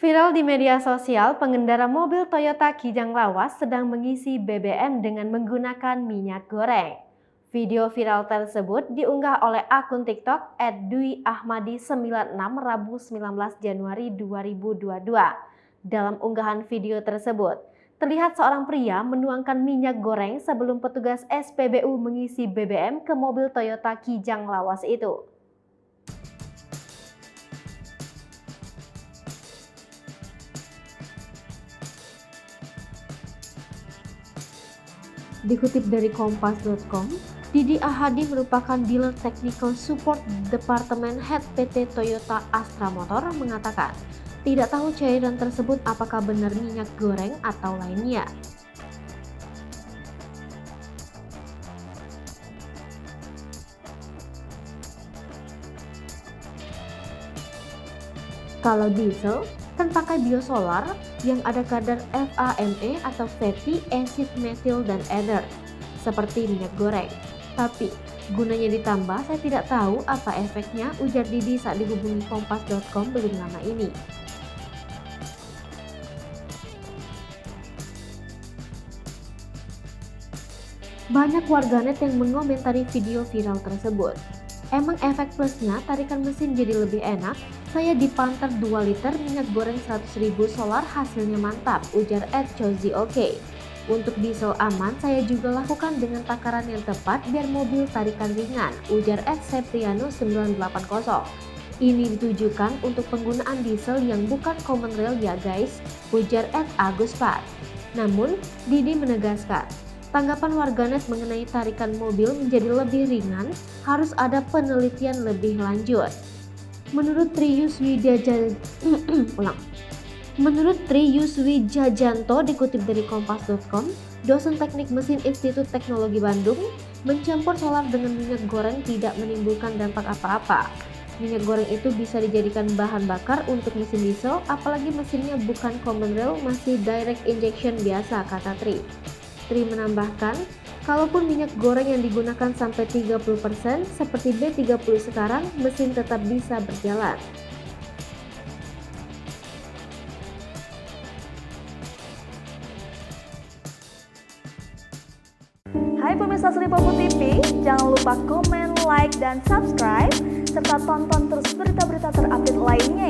Viral di media sosial, pengendara mobil Toyota Kijang Lawas sedang mengisi BBM dengan menggunakan minyak goreng. Video viral tersebut diunggah oleh akun TikTok @dwi_ahmadi96 Rabu 19 Januari 2022. Dalam unggahan video tersebut, terlihat seorang pria menuangkan minyak goreng sebelum petugas SPBU mengisi BBM ke mobil Toyota Kijang Lawas itu. Dikutip dari kompas.com, Didi Ahadi merupakan dealer technical support Departemen Head PT Toyota Astra Motor mengatakan, tidak tahu cairan tersebut apakah benar minyak goreng atau lainnya. Kalau diesel kan pakai biosolar yang ada kadar FAME atau fatty acid methyl dan ether seperti minyak goreng. Tapi gunanya ditambah saya tidak tahu apa efeknya, ujar Didi saat dihubungi kompas.com belum lama ini. Banyak warganet yang mengomentari video viral tersebut. Emang efek plusnya tarikan mesin jadi lebih enak? Saya dipanter 2 liter minyak goreng 100.000 solar hasilnya mantap, ujar @cozy_ok. Untuk diesel aman saya juga lakukan dengan takaran yang tepat biar mobil tarikan ringan, ujar @septriano980. Ini ditujukan untuk penggunaan diesel yang bukan common rail ya guys, ujar @aguspar. Namun Didi menegaskan, tanggapan warganet mengenai tarikan mobil menjadi lebih ringan harus ada penelitian lebih lanjut. Menurut Tri Yuswijajanto dikutip dari kompas.com, dosen teknik mesin Institut Teknologi Bandung, mencampur solar dengan minyak goreng tidak menimbulkan dampak apa-apa. Minyak goreng itu bisa dijadikan bahan bakar untuk mesin diesel, apalagi mesinnya bukan common rail, masih direct injection biasa, kata Tri. Tri menambahkan, kalaupun minyak goreng yang digunakan sampai 30% seperti B30 sekarang, mesin tetap bisa berjalan. Hai pemirsa Sri Popo TV, jangan lupa komen, like, dan subscribe, serta tonton terus berita-berita terupdate lainnya